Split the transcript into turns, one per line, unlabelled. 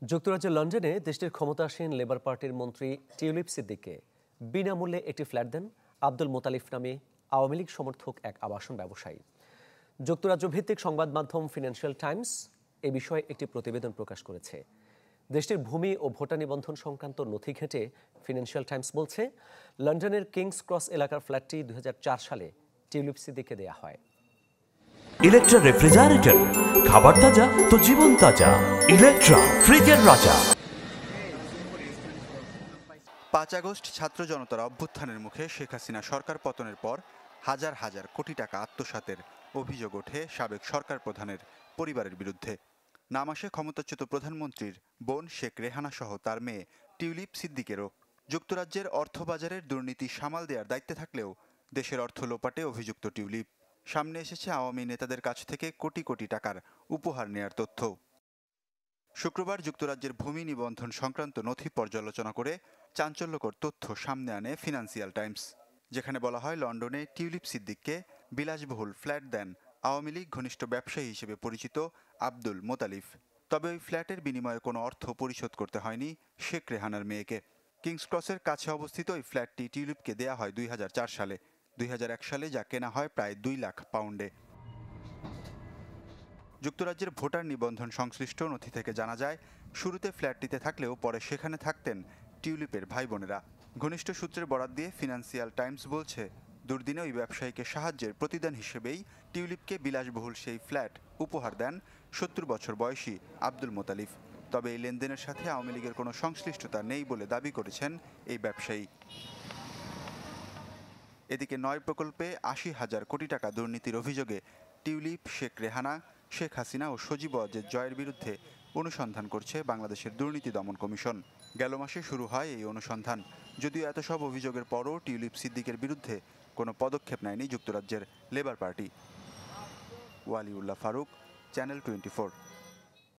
যুক্তরাজ্যের লন্ডনে দেশটির ক্ষমতাসীন লেবার পার্টির মন্ত্রী টিউলিপ সিদ্দিককে বিনামূল্যে একটি ফ্ল্যাট দেন আব্দুল মোতালিফ নামে আওয়ামী লীগ সমর্থক এক আবাসন ব্যবসায়ী। যুক্তরাজ্য ভিত্তিক সংবাদ মাধ্যম ফিনান্সিয়াল টাইমস এ বিষয়ে একটি প্রতিবেদন প্রকাশ করেছে। দেশটির ভূমি ও ভোটার নিবন্ধন সংক্রান্ত নথি ঘেঁটে ফিনান্সিয়াল টাইমস বলছে, লন্ডনের কিংস ক্রস এলাকার ফ্ল্যাটটি 2004 সালে টিউলিপ সিদ্দিককে দেয়া হয়।
ইলেকট্রা রেফ্রিজারেটর, খাবার তাজা তো জীবন তাজা। ইলেকট্রা, ফ্রিজের রাজা।
5 আগস্ট ছাত্র জনতার অভ্যুত্থানের মুখে শেখ হাসিনা সরকার পতনের পর হাজার হাজার কোটি টাকা আত্মসাতের অভিযোগ ওঠে সাবেক সরকার প্রধানের পরিবারের বিরুদ্ধে। নাম আসে ক্ষমতাচ্যুত প্রধানমন্ত্রীর বোন শেখ রেহানা সহ তার মেয়ে টিউলিপ সিদ্দিকেরও। যুক্তরাজ্যের অর্থবাজারের দুর্নীতি সামাল দেওয়ার দায়িত্বে থাকলেও দেশের অর্থ লোপাটে অভিযুক্ত টিউলিপ। সামনে এসেছে আওয়ামী নেতাদের কাছ থেকে কোটি কোটি টাকার উপহার নেয়ার তথ্য। শুক্রবার যুক্তরাজ্যের ভূমি নিবন্ধন সংক্রান্ত নথি পর্যালোচনা করে চাঞ্চল্যকর তথ্য সামনে আনে ফিনান্সিয়াল টাইমস, যেখানে বলা হয় লন্ডনে টিউলিপ সিদ্দিককে বিলাসবহুল ফ্ল্যাট দেন আওয়ামী লীগ ঘনিষ্ঠ ব্যবসায়ী হিসেবে পরিচিত আব্দুল মোতালিফ। তবে ওই ফ্ল্যাটের বিনিময়ে কোনো অর্থ পরিশোধ করতে হয়নি শেখ রেহানার মেয়েকে। কিংস ক্রসের কাছে অবস্থিত ওই ফ্ল্যাটটি টিউলিপকে দেয়া হয় 2004 সালে। 2001 সালে যা কেনা হয় প্রায় 2 লাখ পাউন্ডে। যুক্তরাজ্যের ভোটার নিবন্ধন সংশ্লিষ্ট নথি থেকে জানা যায়, শুরুতে ফ্ল্যাটটিতে থাকলেও পরে সেখানে থাকতেন টিউলিপের ভাই বোনেরা। ঘনিষ্ঠ সূত্রের বরাত দিয়ে ফিনান্সিয়াল টাইমস বলছে, দুর্দিনে ওই ব্যবসায়ীকে সাহায্যের প্রতিদান হিসেবেই টিউলিপকে বিলাসবহুল সেই ফ্ল্যাট উপহার দেন 70 বছর বয়সী আব্দুল মোতালিফ। তবে এই লেনদেনের সাথে আওয়ামী লীগের কোনো সংশ্লিষ্টতা নেই বলে দাবি করেছেন এই ব্যবসায়ী। এদিকে 9 প্রকল্পে 80,000 কোটি টাকা দুর্নীতির অভিযোগে টিউলিপ, শেখ রেহানা, শেখ হাসিনা ও সজীব ওয়াজেদ জয়ের বিরুদ্ধে অনুসন্ধান করছে বাংলাদেশের দুর্নীতি দমন কমিশন। গেল মাসে শুরু হয় এই অনুসন্ধান। যদিও এত সব অভিযোগের পরও টিউলিপ সিদ্দিকের বিরুদ্ধে কোনো পদক্ষেপ নেয়নি যুক্তরাজ্যের Labour Party. Waliullah Farooq, channel 24।